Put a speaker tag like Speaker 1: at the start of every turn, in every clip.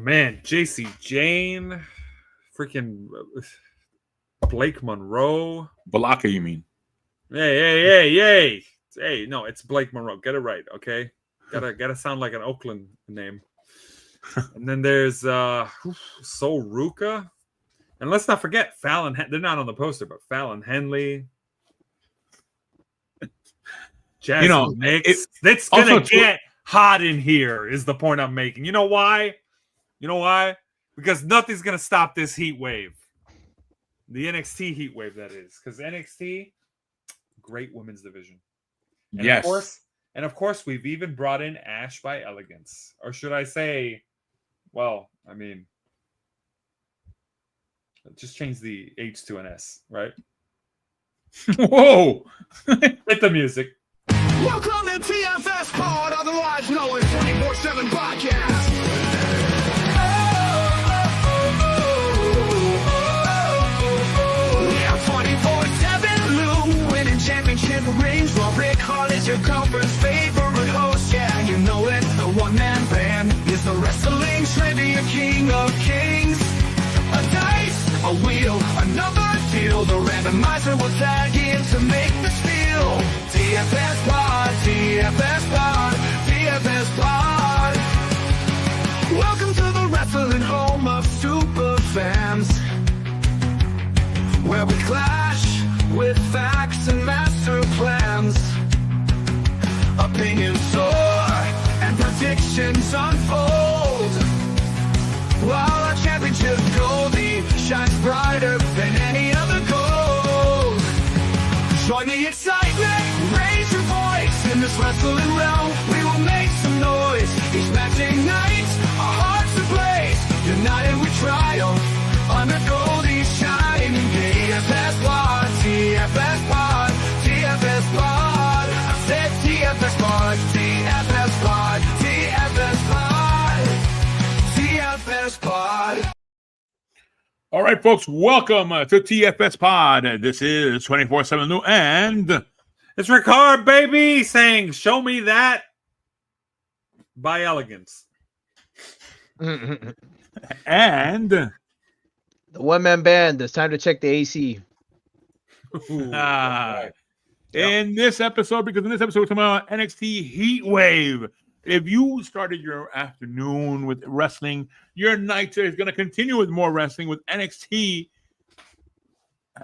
Speaker 1: man, JC Jane, freaking Blake Monroe.
Speaker 2: Balaka, you mean?
Speaker 1: Hey. Hey, no, it's Blake Monroe. Get it right, okay? Gotta sound like an Oakland name. And then there's Sol Ruka. And let's not forget Fallon. They're not on the poster, but Fallon Henley. Jasmine Nix. It's gonna get hot in here, is the point I'm making. You know why? Because nothing's gonna stop this heat wave. The NXT heat wave, that is. Because NXT, great women's division. And
Speaker 2: yes.
Speaker 1: Of course, we've even brought in Ash by Elegance. Or should I say, well, I mean, just change the H to an S, right?
Speaker 2: Whoa!
Speaker 1: Hit the music.
Speaker 3: Welcome to TFS Pod, otherwise known as 24/7 Podcast. Yeah, 24/7 Lou, winning championship rings. While Rick Hall is your conference favorite host. Yeah, you know it, the one-man band is the wrestling trivia king of kings. A dice, a wheel, another deal. The randomizer will tag in to make this feel. TFS Pod, TFS Pod, TFS Pod. Welcome to the wrestling home of super fans, where we clash with facts and master plans. Opinions soar and predictions unfold, while our championship goldie shines brighter than any other gold. Join the excitement, raise your voice. In this wrestling realm, we will make some noise. Each matching night, our hearts ablaze. United we triumph, under Goldie's shining. TFS Pod, TFS Pod, TFS Pod. I said TFS Pod, TFS Pod, TFS Pod, TFS Pod.
Speaker 2: All right, folks, welcome to TFS Pod. This is 24/7 Lou, and
Speaker 1: It's Ricard, baby, saying, show me that by Elegance.
Speaker 2: and
Speaker 4: The one-man band. It's time to check the AC.
Speaker 2: in this episode, because in this episode, we're talking about NXT Heatwave. If you started your afternoon with wrestling, your night is going to continue with more wrestling with NXT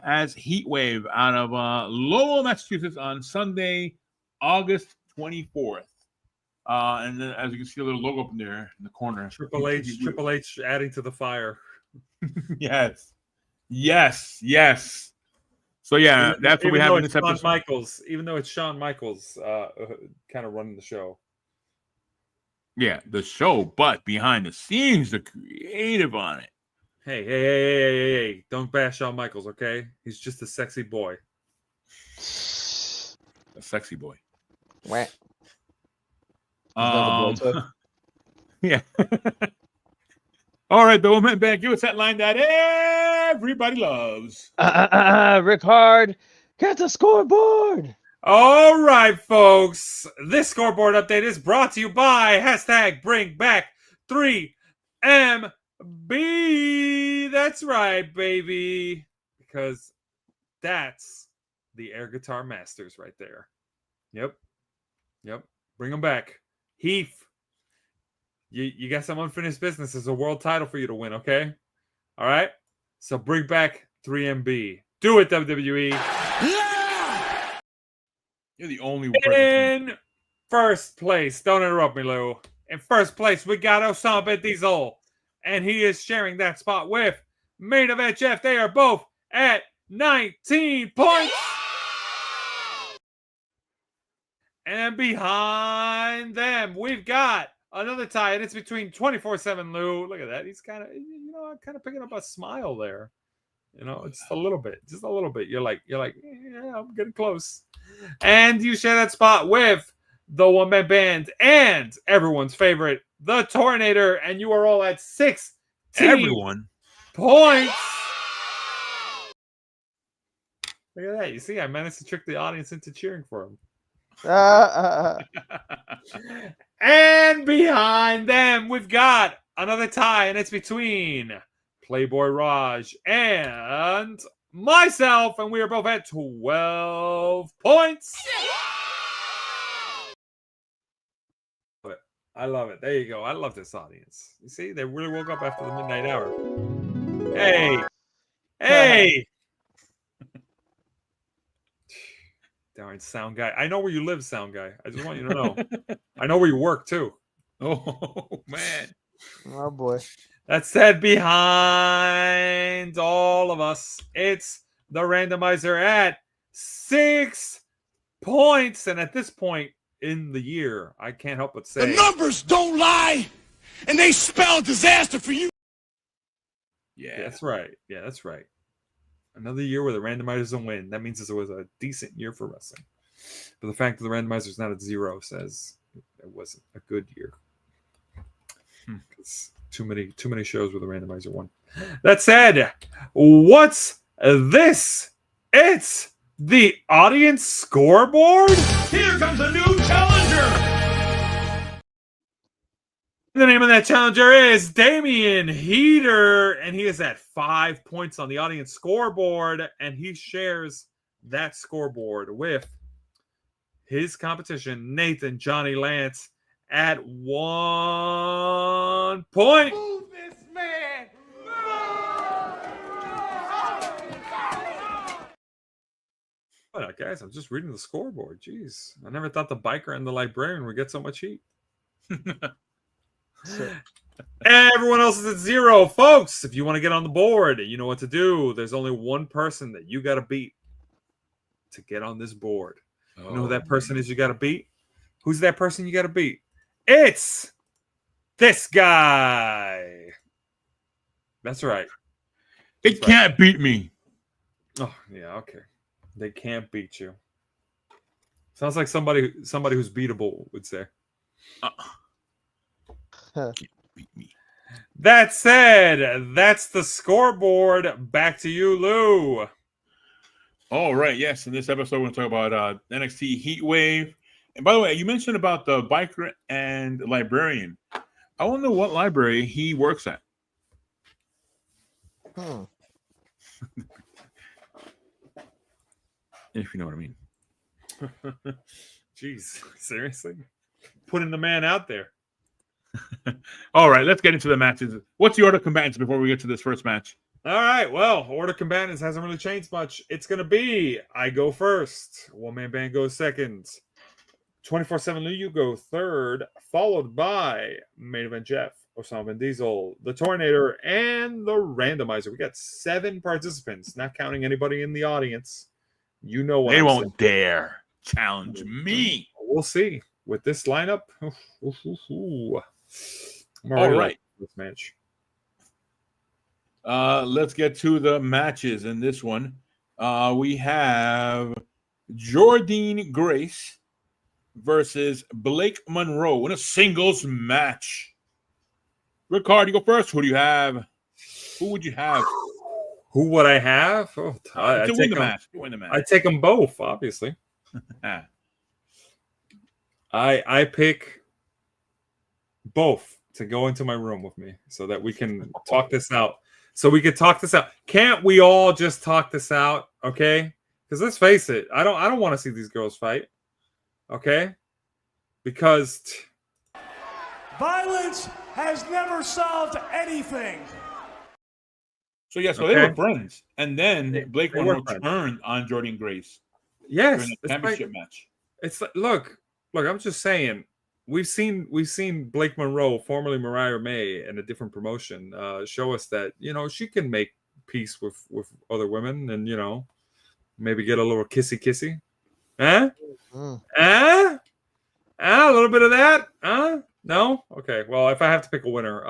Speaker 2: as Heatwave out of Lowell, Massachusetts on Sunday, August 24th. And then, as you can see, a little logo up in there in the corner.
Speaker 1: Triple H adding to the fire.
Speaker 2: Yes. So yeah, that's what we have in this episode.
Speaker 1: Even though it's Shawn Michaels kind of running the show.
Speaker 2: Yeah, the show, but behind the scenes, the creative on it.
Speaker 1: Hey, don't bash Shawn Michaels, okay? He's just a sexy boy.
Speaker 2: A sexy boy.
Speaker 4: What?
Speaker 2: Yeah. All right, the woman band, give us that line that everybody loves.
Speaker 4: Rick Hard, get the scoreboard.
Speaker 1: All right, folks. This scoreboard update is brought to you by #BringBack3MB. That's right, baby. Because that's the air guitar masters right there. Yep. Bring them back. Heath, you got some unfinished business. There's a world title for you to win, okay? All right? So bring back 3MB. Do it, WWE.
Speaker 2: You're the only
Speaker 1: In first place, don't interrupt me, Lou. In first place, we got Osama Diesel, and he is sharing that spot with Main Event Jeff. They are both at 19 points. And behind them, we've got another tie, and it's between 24/7 Lou. Look at that. He's kind of picking up a smile there. Just a little bit. You're like, yeah, I'm getting close. And you share that spot with the one-man band and everyone's favorite, the Tornator, and you are all at 16 points. Look at that. You see, I managed to trick the audience into cheering for him. And behind them, we've got another tie, and it's between Playboy Raj and myself, and we are both at 12 points. I love it. There you go. I love this audience. You see, they really woke up after the midnight hour. Hey. Darn sound guy. I know where you live, sound guy. I just want you to know. I know where you work too.
Speaker 2: Oh man.
Speaker 4: Oh boy.
Speaker 1: That said, behind all of us, it's the randomizer at 6 points. And at this point in the year, I can't help but say
Speaker 3: The numbers don't lie, and they spell disaster for you.
Speaker 1: Yeah, that's right. Yeah, that's right. Another year where the randomizers don't win. That means it was a decent year for wrestling. But the fact that the randomizer's not at 0 says it wasn't a good year. Because too many shows where the randomizer won. That said, what's this? It's the audience scoreboard.
Speaker 3: Here comes a new challenger.
Speaker 1: The name of that challenger is Damian Heater, and he is at 5 points on the audience scoreboard, and he shares that scoreboard with his competition, Nathan Johnny Lance, at 1 point.
Speaker 3: Move this man.
Speaker 1: What, guys? I'm just reading the scoreboard. Jeez, I never thought the biker and the librarian would get so much heat. Everyone else is at 0, folks. If you want to get on the board, you know what to do. There's only one person that you got to beat to get on this board. You know who that person is you got to beat? Who's that person you got to beat? It's this guy. That's right.
Speaker 2: They can't beat me.
Speaker 1: Oh, yeah, okay. They can't beat you. Sounds like somebody who's beatable would say.
Speaker 2: Can't beat me.
Speaker 1: That said, that's the scoreboard. Back to you, Lou.
Speaker 2: All right, yes. In this episode, we're going to talk about NXT Heatwave. And by the way, you mentioned about the biker and librarian. I want to know what library he works at. If you know what I mean.
Speaker 1: Jeez, seriously? Putting the man out there.
Speaker 2: All right, let's get into the matches. What's the order of combatants before we get to this first match?
Speaker 1: All right, well, order of combatants hasn't really changed much. It's going to be I go first, one-man band goes second, 24/7 Lou, you go third, followed by main event Jeff, Osama Bin Diesel, the Tornator, and the Randomizer. We got 7 participants, not counting anybody in the audience. You know what
Speaker 2: They
Speaker 1: I'm
Speaker 2: won't
Speaker 1: saying.
Speaker 2: dare challenge me.
Speaker 1: We'll see. With this lineup,
Speaker 2: All right.
Speaker 1: This match.
Speaker 2: Let's get to the matches in this one. We have Jordynne Grace versus Blake Monroe in a singles match. Ricard, you go first. Who do you have? Who would you have?
Speaker 1: Who would I have? Oh,
Speaker 2: To win the match. To win the match.
Speaker 1: I take them both, obviously. I pick both to go into my room with me so that we can talk this out. So we could talk this out. Can't we all just talk this out? Okay? Because let's face it, I don't want to see these girls fight. Okay? Because
Speaker 5: violence has never solved anything.
Speaker 2: So yeah, so they were friends, and then Blake Monroe turned on Jordynne Grace.
Speaker 1: Yes,
Speaker 2: during the championship match.
Speaker 1: It's like, look. I'm just saying. We've seen Blake Monroe, formerly Mariah May, in a different promotion, show us that she can make peace with other women, and maybe get a little kissy, huh? A little bit of that, huh? No, okay. Well, if I have to pick a winner,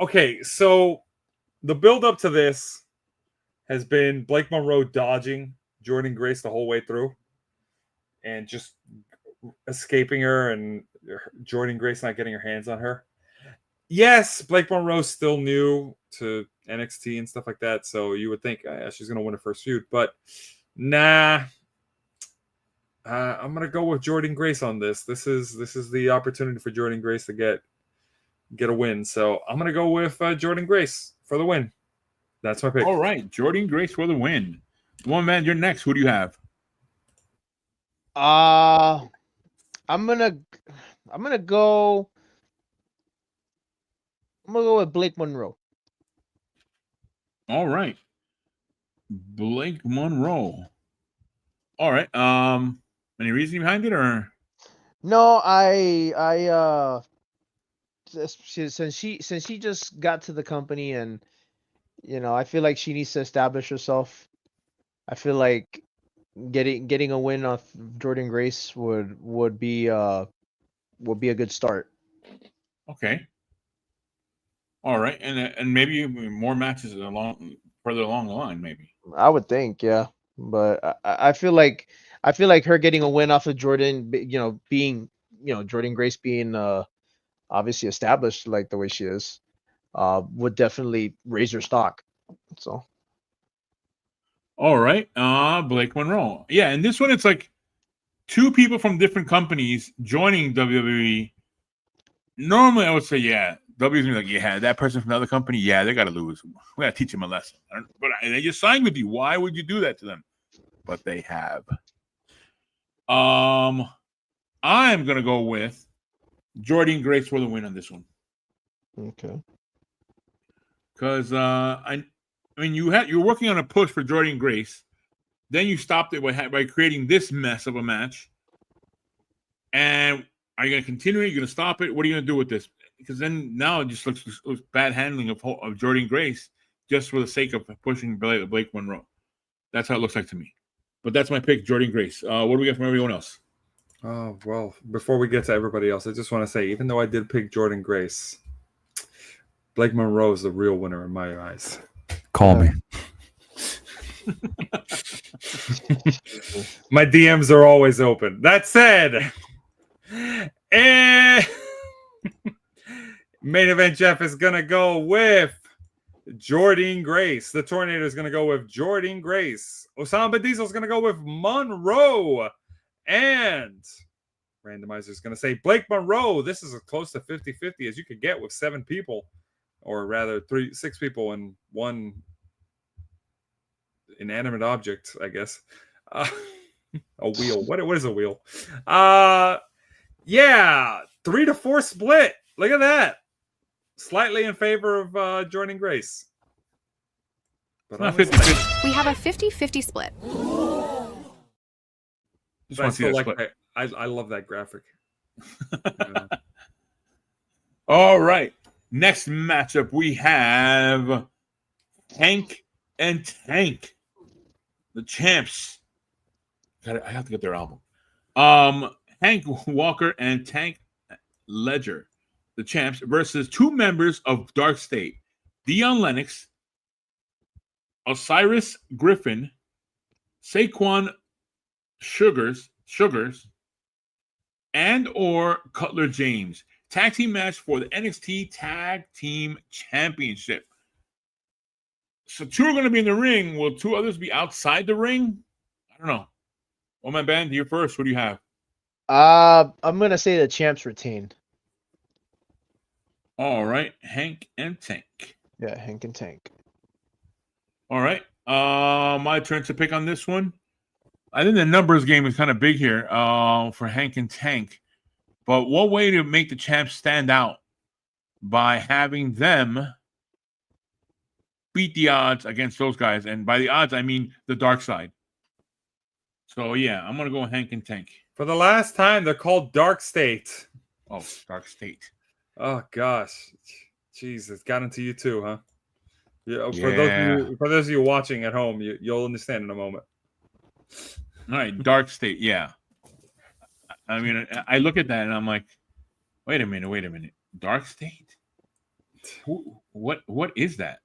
Speaker 1: okay. So the build up to this has been Blake Monroe dodging Jordynne Grace the whole way through, and just escaping her, and Jordynne Grace not getting her hands on her. Yes, Blake Monroe's still new to NXT and stuff like that, so you would think she's going to win her first feud, but nah. I'm going to go with Jordynne Grace on this. This is the opportunity for Jordynne Grace to get get a win. So I'm gonna go with Jordan Grace for the win. That's my pick.
Speaker 2: All right, Jordan Grace for the win. One man, you're next. Who do you have?
Speaker 4: I'm gonna go. I'm gonna go with Blake Monroe.
Speaker 2: All right, Blake Monroe. All right. Any reason behind it, or
Speaker 4: No, since she just got to the company, and I feel like she needs to establish herself. I feel like getting a win off Jordan Grace would be a good start.
Speaker 2: okay? All right, and maybe more matches further along the line, maybe.
Speaker 4: I would think, yeah. But I feel like her getting a win off of Jordan, being Jordan Grace being obviously established like the way she is, would definitely raise her stock. So
Speaker 2: All right, Blake Monroe. Yeah, and this one it's like two people from different companies joining WWE. Normally, I would say, yeah, W's gonna be like, yeah, that person from the other company, yeah, they gotta lose. We gotta teach them a lesson. But they just signed with you. Why would you do that to them? But they have. I'm gonna go with Jordan Grace for the win on this one.
Speaker 4: okay.
Speaker 2: Because I mean, you're working on a push for Jordan Grace, then you stopped it by creating this mess of a match. And are you going to continue it? You're going to stop it? What are you going to do with this? Because then now it just looks bad handling of Jordan Grace just for the sake of pushing Blake Monroe. That's how it looks like to me. But that's my pick, Jordan Grace. What do we get from everyone else?
Speaker 1: Oh, well, before we get to everybody else, I just want to say, even though I did pick Jordan Grace, Blake Monroe is the real winner in my eyes. Call me. My DMs are always open. That said, and main event Jeff is going to go with Jordan Grace. The Tornado is going to go with Jordan Grace. Osama Diesel is going to go with Monroe. And randomizer is going to say Blake Monroe. This is as close to 50-50 as you could get with 7 people, or rather 6 people and 1 inanimate object, I guess. A wheel. What is a wheel? Yeah, 3-4 split. Look at that. Slightly in favor of Jordan Grace. But
Speaker 2: not 50-50.
Speaker 6: We have a 50-50 split.
Speaker 2: Just want to see that split.
Speaker 1: I love that graphic.
Speaker 2: All right. Next matchup, we have Hank and Tank, the champs. I have to get their album. Hank Walker and Tank Ledger, the champs, versus 2 members of Dark State, Dion Lennox, Osiris Griffin, Saquon Sugars, and or Cutler James. Tag team match for the NXT Tag Team Championship. So 2 are going to be in the ring. Will 2 others be outside the ring? I don't know. Oh, my band, you're first. What do you have?
Speaker 4: I'm gonna say the champs retain.
Speaker 2: All right, Hank and Tank.
Speaker 4: Yeah, Hank and Tank.
Speaker 2: All right. My turn to pick on this one. I think the numbers game is kind of big here for Hank and Tank. But what way to make the champs stand out? By having them beat the odds against those guys. And by the odds, I mean the dark side. So, yeah, I'm going to go Hank and Tank.
Speaker 1: For the last time, they're called Dark State.
Speaker 2: Oh, Dark State.
Speaker 1: Oh, gosh. Jeez, it's got into you too, huh? Yeah. For those of you watching at home, you'll understand in a moment.
Speaker 2: All right, Dark State, yeah. I mean, I look at that and I'm like, wait a minute. Dark State? What is that?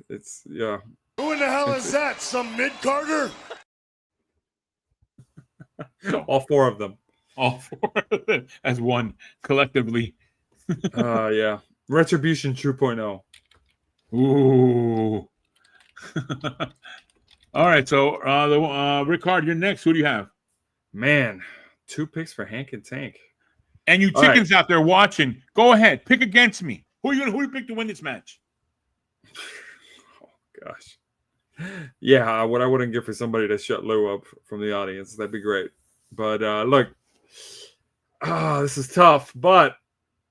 Speaker 1: It's, yeah.
Speaker 5: Who in the hell is that? Some mid-carder?
Speaker 1: All 4 of them.
Speaker 2: All 4 of them as one, collectively.
Speaker 1: Yeah. Retribution 2.0.
Speaker 2: Ooh. All right, so Rickard, you're next. Who do you have?
Speaker 1: Man, 2 picks for Hank and Tank.
Speaker 2: And you
Speaker 1: All right.
Speaker 2: chickens out there watching, go ahead, pick against me. Who do you pick to win this match?
Speaker 1: Oh gosh. Yeah, what I wouldn't give for somebody to shut Lou up from the audience. That'd be great. But look, this is tough, but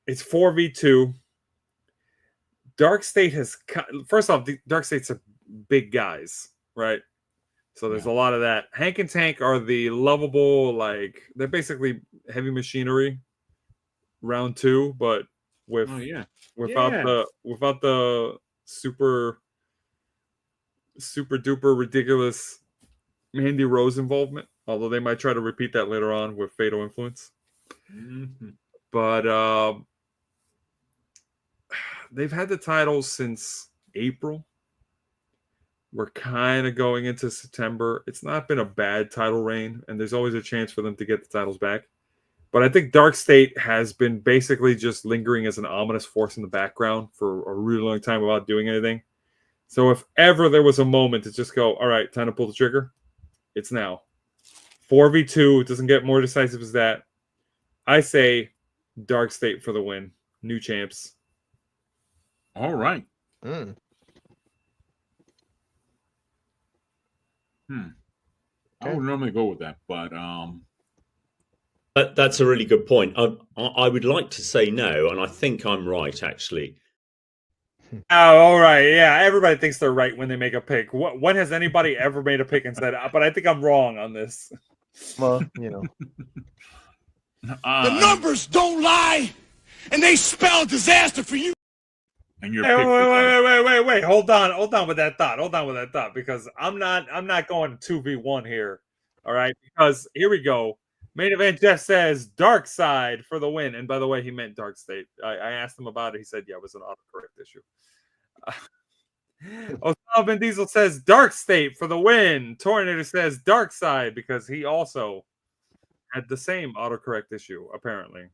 Speaker 1: it's 4v2. Dark State has first off, the Dark State's are big guys, right? So there's a lot of that. Hank and Tank are the lovable, like they're basically heavy machinery round 2, but with without the super duper ridiculous Mandy Rose involvement. Although they might try to repeat that later on with Fatal Influence.
Speaker 2: Mm-hmm.
Speaker 1: But they've had the titles since April. We're kind of going into September. It's not been a bad title reign, and there's always a chance for them to get the titles back. But I think Dark State has been basically just lingering as an ominous force in the background for a really long time without doing anything. So if ever there was a moment to just go, all right, time to pull the trigger, it's now. 4v2, it doesn't get more decisive as that. I say Dark State for the win. New champs.
Speaker 2: All right. I would normally go with that, but
Speaker 6: that's a really good point. I would like to say no, and I think I'm right, actually.
Speaker 1: Oh, all right. Yeah, everybody thinks they're right when they make a pick. When has anybody ever made a pick and said, but I think I'm wrong on this?
Speaker 4: Well, you know.
Speaker 5: The numbers don't lie, and they spell disaster for you.
Speaker 2: And your
Speaker 1: Wait. Hold on with that thought. Because I'm not going 2v1 here. All right. Because here we go. Main event Jeff says Dark Side for the win. And by the way, he meant Dark State. I asked him about it. He said, yeah, it was an autocorrect issue. Osama Ben Diesel says Dark State for the win. Tornado says Dark Side because he also had the same autocorrect issue, apparently.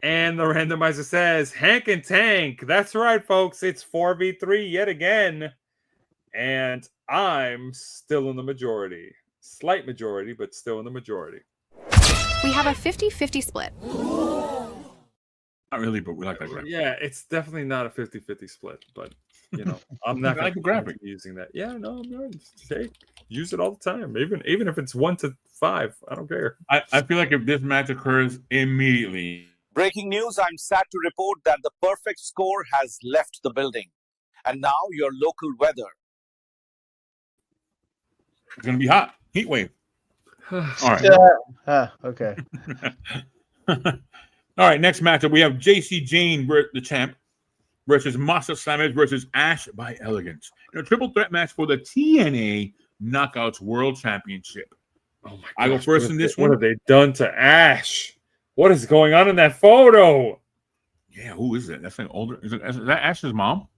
Speaker 1: And the randomizer says Hank and Tank. That's right, folks. It's 4v3 yet again. And I'm still in the majority. Slight majority, but still in the majority.
Speaker 7: We have a 50-50 split.
Speaker 2: not really, but we like that graphic.
Speaker 1: Yeah, it's definitely not a 50-50 split, but you know, I'm not
Speaker 2: like the graphic
Speaker 1: using that. Yeah, no, I'm not. Use it all the time. Even if it's 1 to 5, I don't care.
Speaker 2: I feel like if this match occurs immediately.
Speaker 8: Breaking news, I'm sad to report that the perfect score has left the building. And now your local weather.
Speaker 2: It's going to be hot. Heat wave. All right.
Speaker 4: Okay.
Speaker 2: All right, next matchup, we have JC Jane, the champ, versus Masa Savage versus Ash by Elegance. In a triple threat match for the TNA Knockouts World Championship.
Speaker 1: Oh my gosh,
Speaker 2: I go first in this one.
Speaker 1: What have they done to Ash? What is going on in that photo?
Speaker 2: Yeah, who is it? That's an older. Is that Ash's mom?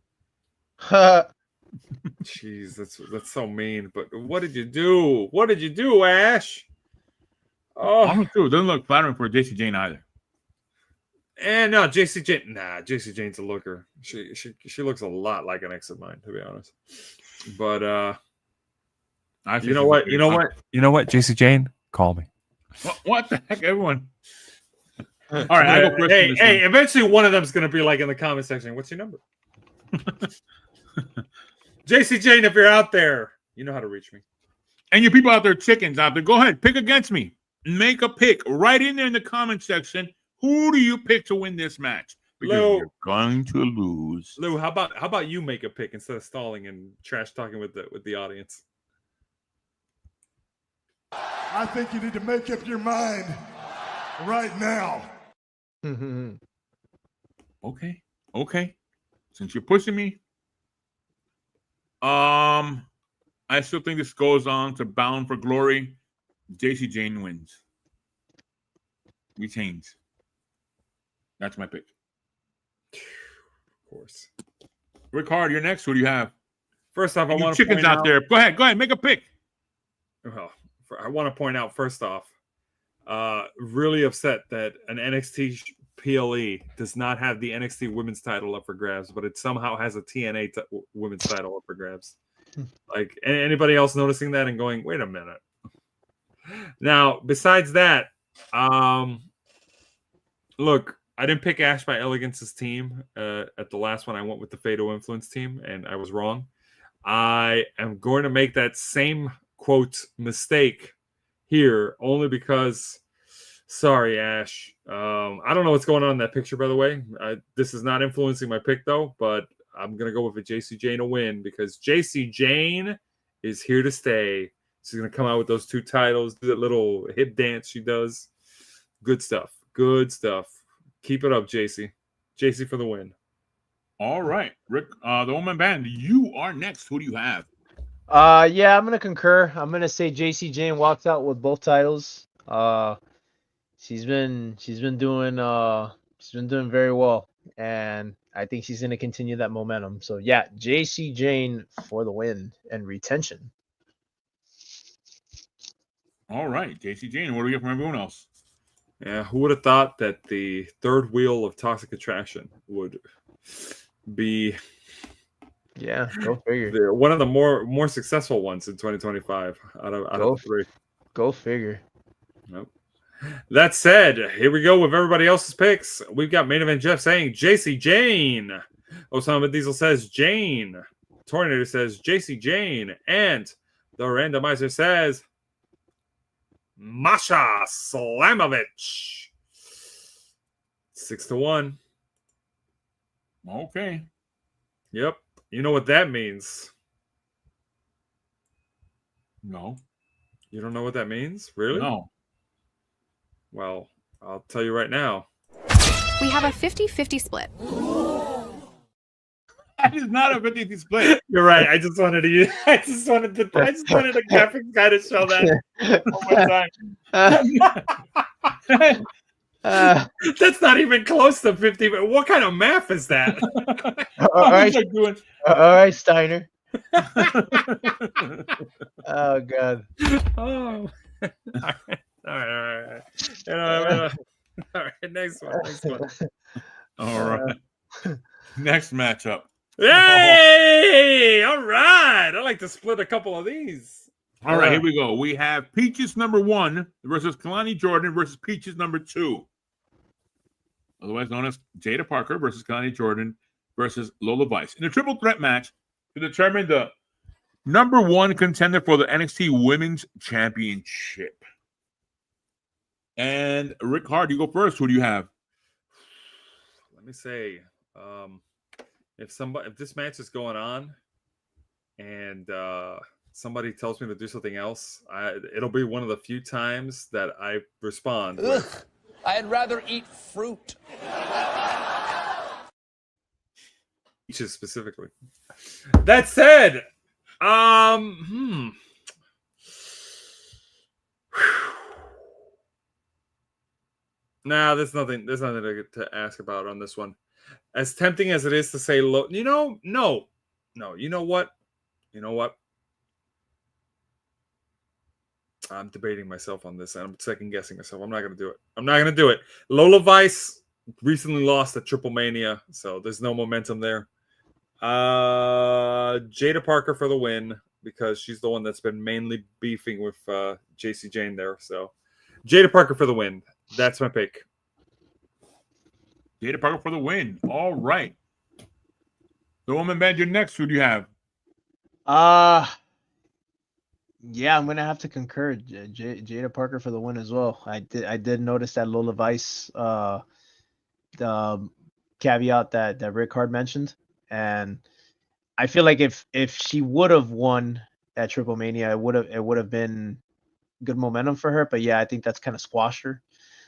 Speaker 1: Jeez, that's so mean. But what did you do? What did you do, Ash? Oh,
Speaker 2: It doesn't look flattering for JC Jane either.
Speaker 1: And no, JC Jane. Nah, JC Jane's a looker. She looks a lot like an ex of mine, to be honest. But you know what? JC Jane, call me.
Speaker 2: What the heck, everyone? All right, I go first.
Speaker 1: Hey, eventually one of them's gonna be like in the comment section. What's your number? JC Jane, if you're out there, you know how to reach me.
Speaker 2: And you people out there, chickens out there, go ahead, pick against me. Make a pick right in there in the comment section. Who do you pick to win this match? Because you're going to lose.
Speaker 1: Lou, how about you make a pick instead of stalling and trash talking with the audience?
Speaker 5: I think you need to make up your mind right now.
Speaker 2: Okay. Since you're pushing me, I still think this goes on to Bound for Glory. JC Jane wins. Retains. That's my pick.
Speaker 1: Of course.
Speaker 2: Rickard, you're next. Who do you have?
Speaker 1: First off, I want
Speaker 2: to chickens out there. Go ahead, make a pick.
Speaker 1: Well, I want to point out first off, really upset that an NXT PLE does not have the NXT Women's title up for grabs, but it somehow has a TNA Women's title up for grabs. Like anybody else noticing that and going, wait a minute. Now, besides that, Look, I didn't pick Ash by Elegance's team. At the last one, I went with the Fatal Influence team, and I was wrong. I am going to make that same quote mistake here, only because. Sorry, Ash. I don't know what's going on in that picture, by the way. This is not influencing my pick, though, but I'm going to go with a JC Jane to win because JC Jane is here to stay. She's going to come out with those 2 titles, do that little hip dance she does. Good stuff. Good stuff. Keep it up, JC. JC for the win.
Speaker 2: All right, Rick, the woman band, you are next. Who do you have?
Speaker 4: Yeah, I'm gonna concur. I'm gonna say JC Jane walks out with both titles. She's been doing very well, and I think she's gonna continue that momentum. So yeah, JC Jane for the win and retention.
Speaker 2: All right, JC Jane. What do we get from everyone else?
Speaker 1: Yeah, who would have thought that the third wheel of Toxic Attraction would be
Speaker 4: Yeah, go figure.
Speaker 1: one of the more successful ones in 2025 out of the 3.
Speaker 4: Go figure.
Speaker 1: Nope. That said, here we go with everybody else's picks. We've got Main Event Jeff saying JC Jane. Osama Diesel says Jane. Tornado says JC Jane. And the randomizer says Masha Slamovich. 6-1.
Speaker 2: Okay.
Speaker 1: Yep. You know what that means.
Speaker 2: No.
Speaker 1: You don't know what that means? Really?
Speaker 2: No.
Speaker 1: Well, I'll tell you right now.
Speaker 7: We have a 50-50 split.
Speaker 2: That is not a 50-50 split.
Speaker 1: You're right. I just wanted a graphics guy to show that one time. That's not even close to 50. But what kind of math is that?
Speaker 4: All right, Steiner. Oh God.
Speaker 1: Oh. All right. All right. Next one.
Speaker 2: All right. Next matchup.
Speaker 1: Hey! All right. I like to split a couple of these.
Speaker 2: All right, here we go. We have Peaches number 1 versus Kalani Jordan versus Peaches number 2. Otherwise known as Jada Parker versus Kalani Jordan versus Lola Vice. In a triple threat match to determine the number 1 contender for the NXT Women's Championship. And Rick Hard, you go first. Who do you have?
Speaker 1: Let me say, if this match is going on and somebody tells me to do something else, it'll be one of the few times that I respond.
Speaker 3: I'd rather eat fruit.
Speaker 1: Peaches specifically. That said, Nah, there's nothing to ask about on this one. As tempting as it is to say, no. You know what? I'm debating myself on this, and I'm second guessing myself. I'm not going to do it. Lola Vice recently lost at Triple Mania, so there's no momentum there. Jada Parker for the win because she's the one that's been mainly beefing with JC Jane there. So Jada Parker for the win. That's my pick.
Speaker 2: Jada Parker for the win. All right. The woman band, you're next. Who do you have?
Speaker 4: Yeah, I'm gonna have to concur. Jada Parker for the win as well. I did notice that Lola Vice the caveat that Rick Hard mentioned, and I feel like if she would have won at Triple Mania, it would have been good momentum for her. But yeah, I think that's kind of squashed her.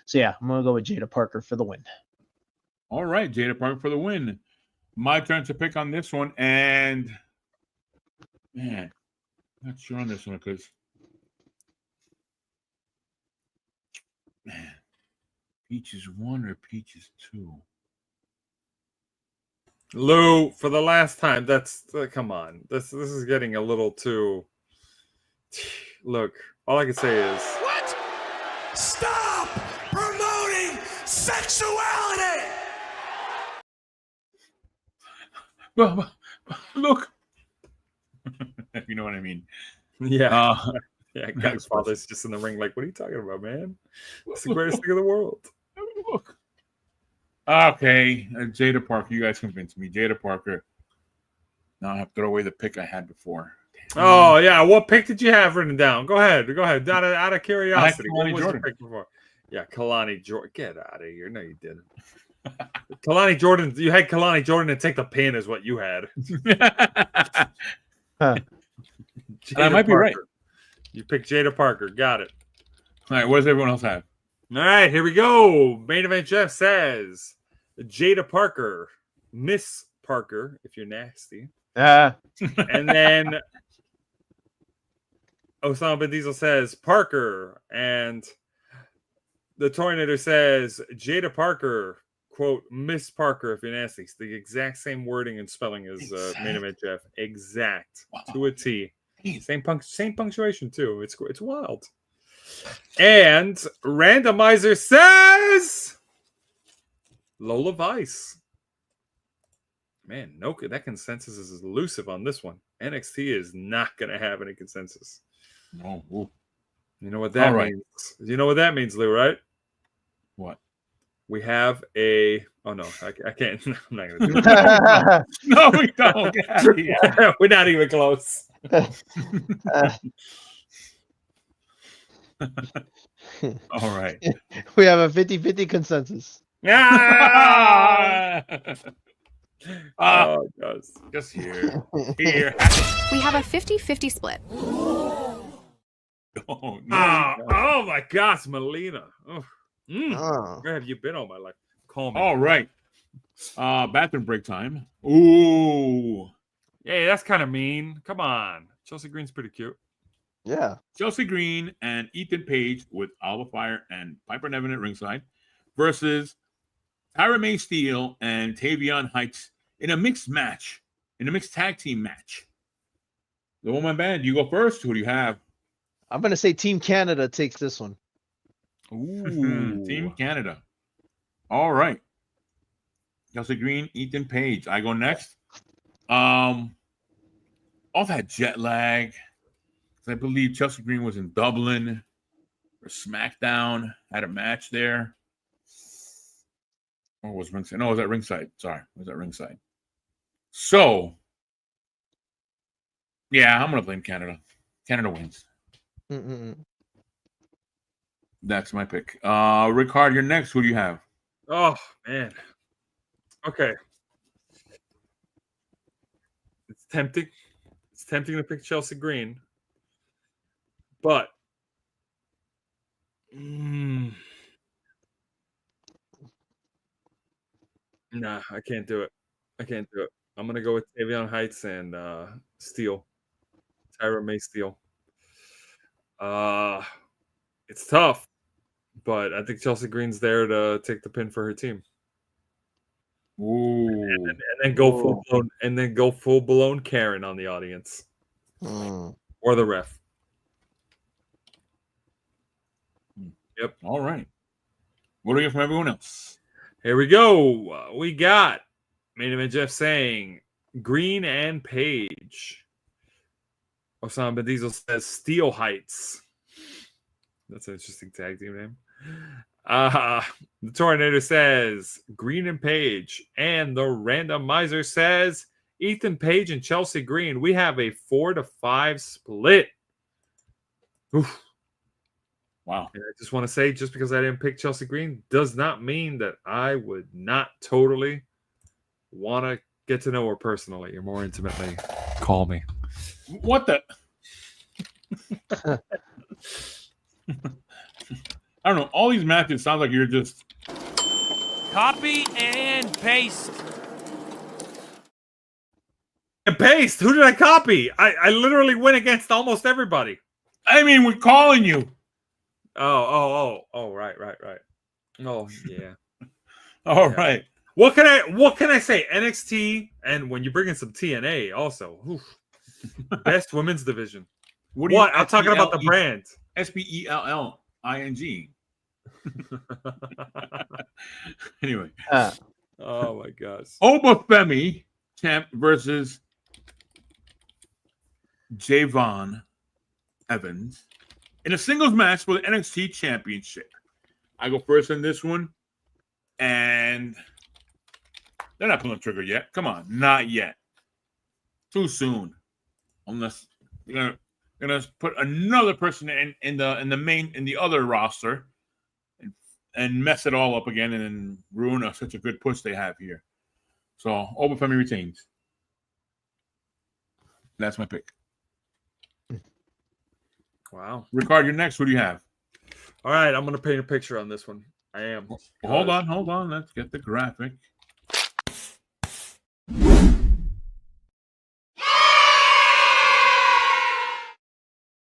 Speaker 4: So yeah, I'm gonna go with Jada Parker for the win.
Speaker 2: All right, Jada Parker for the win. My turn to pick on this one, and man, not sure on this one because man, Peaches 1 or Peaches 2.
Speaker 1: Lou, for the last time, that's come on. This is getting a little too. Look, all I can say is
Speaker 3: What? Stop promoting sexuality!
Speaker 2: Look, you know what I mean.
Speaker 1: Yeah. Yeah, Godfather's just in the ring like, what are you talking about, man? It's the greatest thing in the world.
Speaker 2: Look. Okay, Jada Parker. You guys convinced me. Jada Parker. Now I have to throw away the pick I had before.
Speaker 1: Oh, yeah. What pick did you have written down? Go ahead. Out of curiosity. What was your pick before? Yeah, Kalani Jordan. Get out of here. No, you didn't. Kalani Jordan. You had Kalani Jordan to take the pin is what you had.
Speaker 2: I might be right.
Speaker 1: You picked Jada Parker. Got it.
Speaker 2: All right, what does everyone else have?
Speaker 1: All right, here we go. Main Event Jeff says Jada Parker, Miss Parker, if you're nasty. And then Osama Bin Diesel says Parker, and the Tornator says Jada Parker, quote, Miss Parker, if you're nasty. It's the exact same wording and spelling as Main Event Jeff. Exact. Wow. To a T. Same punctuation, too. It's wild. And Randomizer says Lola Vice. Man, no, that consensus is elusive on this one. NXT is not going to have any consensus.
Speaker 2: No.
Speaker 1: You know what that means? You know what that means, Lou, right?
Speaker 2: What?
Speaker 1: We have a... Oh, no, I can't. I'm not going to do it.
Speaker 2: No, we don't.
Speaker 1: We're not even close.
Speaker 2: All right.
Speaker 4: We have a 50-50 consensus.
Speaker 1: Oh, just here.
Speaker 7: We have a 50-50 split.
Speaker 2: Oh, no,
Speaker 1: oh my gosh, Melina. Where have you been all my life? Call me.
Speaker 2: All right. Bathroom break time. Ooh.
Speaker 1: Hey, that's kind of mean. Come on. Chelsea Green's pretty cute.
Speaker 4: Yeah.
Speaker 2: Chelsea Green and Ethan Page with Alba Fire and Piper Niven at ringside versus Tyra May Steele and Tavion Heights in a mixed tag team match. The woman band, you go first. Who do you have?
Speaker 4: I'm going to say Team Canada takes this one.
Speaker 2: Ooh. Team Canada. All right. Chelsea Green, Ethan Page. I go next. All that jet lag. I believe Chelsea Green was in Dublin or SmackDown, had a match there. Or was ringside? No, it was at ringside. Sorry, it was at ringside. So, yeah, I'm going to blame Canada. Canada wins. That's my pick. Ricard, you're next. Who do you have?
Speaker 1: Oh, man. Okay. It's tempting. It's tempting to pick Chelsea Green. But nah, I can't do it. I'm gonna go with Tavion Heights and Steele. Tyra May Steele. It's tough, but I think Chelsea Green's there to take the pin for her team.
Speaker 2: Ooh.
Speaker 1: And then go full blown, and then go full blown Karen on the audience or the ref. Yep.
Speaker 2: All right. What do we get from everyone else?
Speaker 1: Here we go. We got Main Event Jeff saying Green and Page. Osama Bin Diesel says Steel Heights. That's an interesting tag team name. The Tornado says Green and Page. And the Randomizer says Ethan Page and Chelsea Green. We have a 4-5 split. Oof.
Speaker 2: Wow.
Speaker 1: And I just want to say, just because I didn't pick Chelsea Green does not mean that I would not totally want to get to know her personally or more intimately. Call me.
Speaker 2: What the? I don't know. All these matches sound like you're just
Speaker 3: Copy and paste.
Speaker 1: And paste? Who did I copy? I literally went against almost everybody.
Speaker 2: I mean, we're calling you.
Speaker 1: Oh, right. Oh, yeah.
Speaker 2: All right.
Speaker 1: What can I say? NXT, and when you bring in some TNA also. Oof. Best women's division. What? I'm talking about the brand.
Speaker 2: SPELLING. Anyway.
Speaker 1: Oh my gosh.
Speaker 2: Obafemi champ versus Javon Evans in a singles match for the NXT Championship. I go first in this one, and they're not pulling the trigger yet. Come on, not yet. Too soon. Unless you're gonna put another person in the other roster and mess it all up again and then ruin such a good push they have here. So Obafemi retains. That's my pick.
Speaker 1: Wow.
Speaker 2: Ricard, you're next. Who do you have?
Speaker 1: All right, I'm gonna paint a picture on this one. I am.
Speaker 2: Hold on. Let's get the graphic.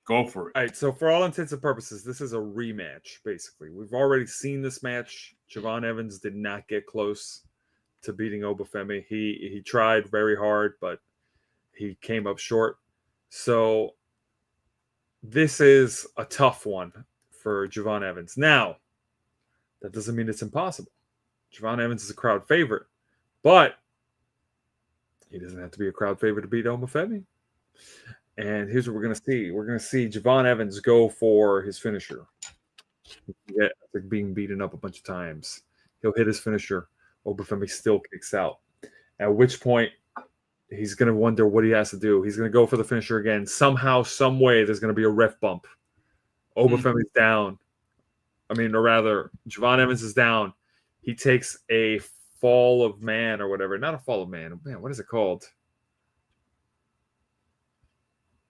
Speaker 2: Go for it.
Speaker 1: All right, so for all intents and purposes, this is a rematch, basically. We've already seen this match. Javon Evans did not get close to beating Obafemi. He tried very hard, but he came up short. So this is a tough one for Javon Evans. Now, that doesn't mean it's impossible. Javon Evans is a crowd favorite, but he doesn't have to be a crowd favorite to beat Obafemi. And here's what we're going to see. We're going to see Javon Evans go for his finisher. After being beaten up a bunch of times, he'll hit his finisher. Obafemi still kicks out. At which point, he's going to wonder what he has to do. He's going to go for the finisher again. Somehow, some way, there's going to be a ref bump. Obafemi's down. Or rather, Javon Evans is down. He takes a fall of man or whatever. Not a fall of man. Man, what is it called?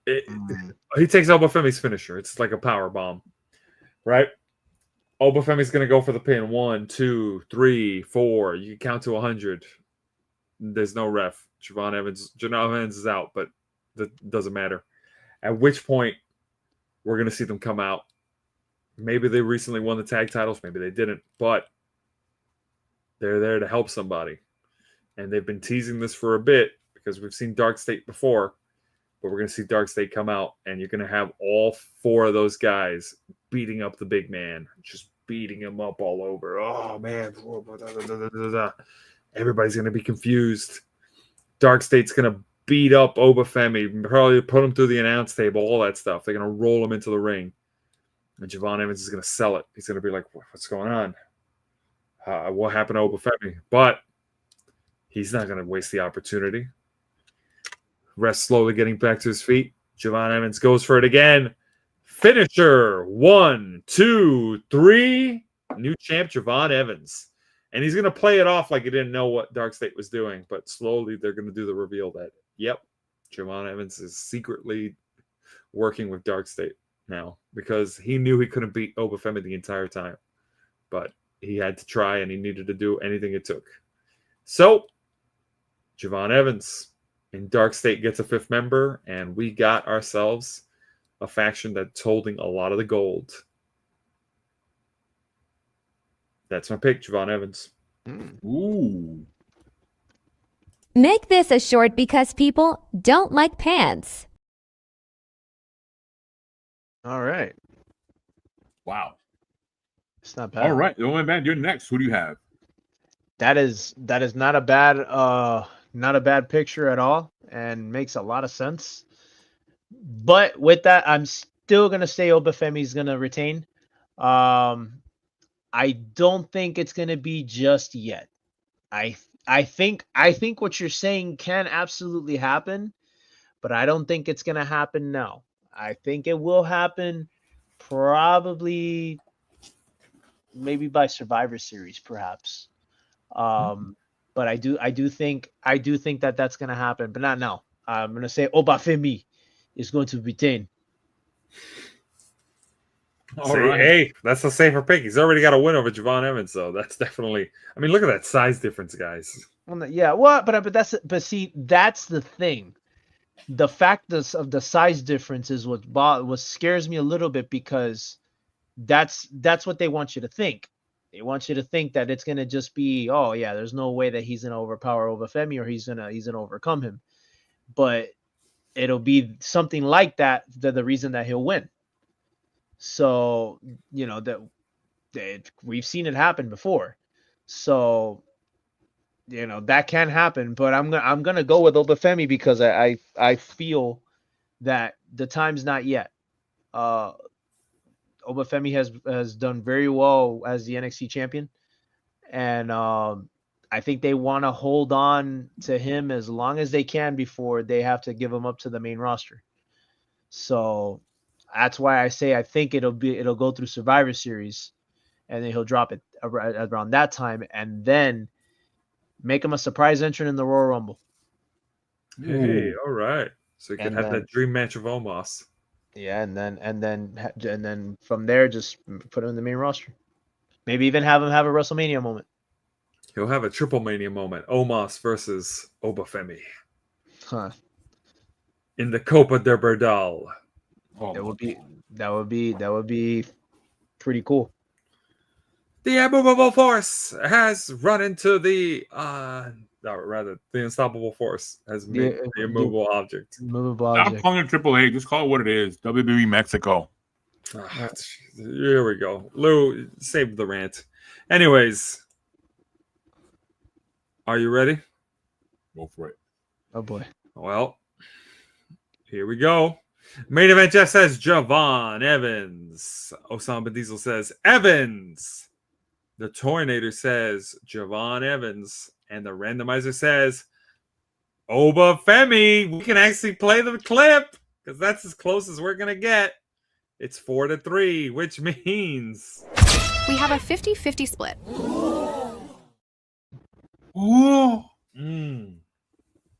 Speaker 1: He takes Obafemi's finisher. It's like a power bomb, right? Obafemi's going to go for the pin. 1, 2, 3, 4. You can count to 100. There's no ref. Javon Evans is out, but that doesn't matter. At which point, we're going to see them come out. Maybe they recently won the tag titles. Maybe they didn't, but they're there to help somebody. And they've been teasing this for a bit because we've seen Dark State before. But we're going to see Dark State come out, and you're going to have all 4 of those guys beating up the big man, just beating him up all over. Oh, man. Everybody's going to be confused. Dark State's going to beat up Obafemi, probably put him through the announce table, all that stuff. They're going to roll him into the ring. And Javon Evans is going to sell it. He's going to be like, what's going on? What happened to Obafemi? But he's not going to waste the opportunity. Rest slowly getting back to his feet. Javon Evans goes for it again. Finisher. 1, 2, 3. New champ Javon Evans. And he's going to play it off like he didn't know what Dark State was doing. But slowly they're going to do the reveal that, yep, Javon Evans is secretly working with Dark State now. Because he knew he couldn't beat Obafemi the entire time. But he had to try and he needed to do anything it took. So, Javon Evans. And Dark State gets a 5th member, and we got ourselves a faction that's holding a lot of the gold. That's my pick, Javon Evans.
Speaker 2: Ooh.
Speaker 9: Make this a short because people don't like pants.
Speaker 4: All right.
Speaker 2: Wow.
Speaker 4: It's not bad.
Speaker 2: All right. The only band, you're next. Who do you have?
Speaker 4: That is not a bad picture at all, and makes a lot of sense. But with that, I'm still gonna say Obafemi's gonna retain. I don't think it's gonna be just yet. I think what you're saying can absolutely happen, but I don't think it's gonna happen now. I think it will happen probably maybe by Survivor Series, perhaps. But I do think that that's gonna happen, but not now. I'm gonna say Obafemi is going to retain.
Speaker 1: All right. Hey, that's a safer pick. He's already got a win over Javon Evans, so that's definitely. I mean, look at that size difference, guys.
Speaker 4: Well, yeah, well, but see, that's the thing. The fact of the size difference is what scares me a little bit, because that's what they want you to think. They want you to think that it's gonna just be, oh yeah, there's no way that he's gonna overpower Obafemi or he's gonna overcome him, but it'll be something like that. The reason that he'll win. So that we've seen it happen before. So that can happen. But I'm gonna go with Obafemi because I feel that the time's not yet. Obafemi has done very well as the NXT champion, and I think they want to hold on to him as long as they can before they have to give him up to the main roster. So that's why I say I think it'll go through Survivor Series, and then he'll drop it around that time, and then make him a surprise entrant in the Royal Rumble.
Speaker 1: Hey, all right. So you could
Speaker 4: And
Speaker 1: have
Speaker 4: then-
Speaker 1: that dream match of Omos.
Speaker 4: Yeah, and then from there, just put him in the main roster. Maybe even have him have a WrestleMania moment.
Speaker 1: He'll have a triple mania moment. Omos versus Obafemi
Speaker 4: Huh.
Speaker 1: in the Copa de Berdal.
Speaker 2: Oh,
Speaker 4: That would be pretty cool.
Speaker 1: The immovable force has run into the the unstoppable force has made the immovable object.
Speaker 4: Movable
Speaker 2: Stop
Speaker 4: object.
Speaker 2: calling it Triple H. Just call it what it is. WWE Mexico.
Speaker 1: Here we go. Lou, save the rant. Anyways, are you ready?
Speaker 2: Go for it.
Speaker 4: Oh boy.
Speaker 1: Well, here we go. Main event just says Javon Evans. Osama bin Diesel says Evans. The Tornator says Javon Evans. And the randomizer says Obafemi. We can actually play the clip because that's as close as we're going to get. It's 4-3, which means
Speaker 7: We have a 50-50 split.
Speaker 2: Ooh.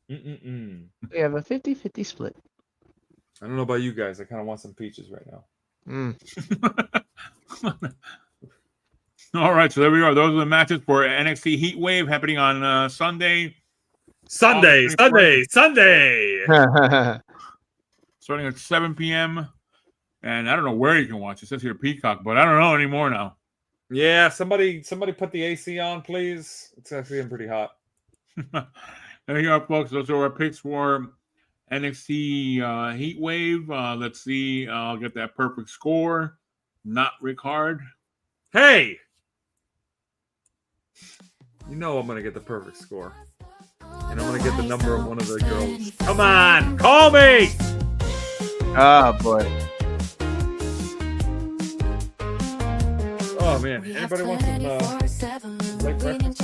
Speaker 4: We have a 50-50 split.
Speaker 1: I don't know about you guys. I kind of want some peaches right now.
Speaker 2: All right, so there we are. Those are the matches for NXT Heatwave happening on Sunday.
Speaker 1: Sunday.
Speaker 2: Starting at 7 p.m. And I don't know where you can watch. It says here Peacock, but I don't know anymore now.
Speaker 1: Yeah, somebody put the AC on, please. It's actually getting pretty hot.
Speaker 2: There you are, folks. Those are our picks for NXT Heatwave. Let's see. I'll get that perfect score. Not Rick Hard.
Speaker 1: Hey! You know I'm going to get the perfect score. And I'm going to get the number of one of the girls. Come on! Call me!
Speaker 4: Oh boy.
Speaker 1: Oh, man. Anybody want some late breakfast?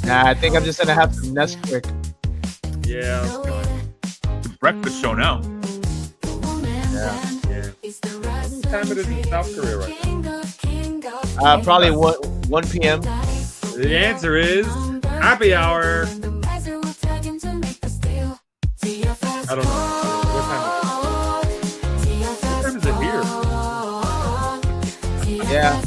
Speaker 4: Nah, I think I'm just gonna have some Nesquik.
Speaker 1: Yeah.
Speaker 2: It's a breakfast show now.
Speaker 1: Yeah. What time it is in South Korea right now?
Speaker 4: Probably 1 p.m.
Speaker 1: The answer is happy hour. I don't know. What time is it? What time is it here?
Speaker 4: Yeah.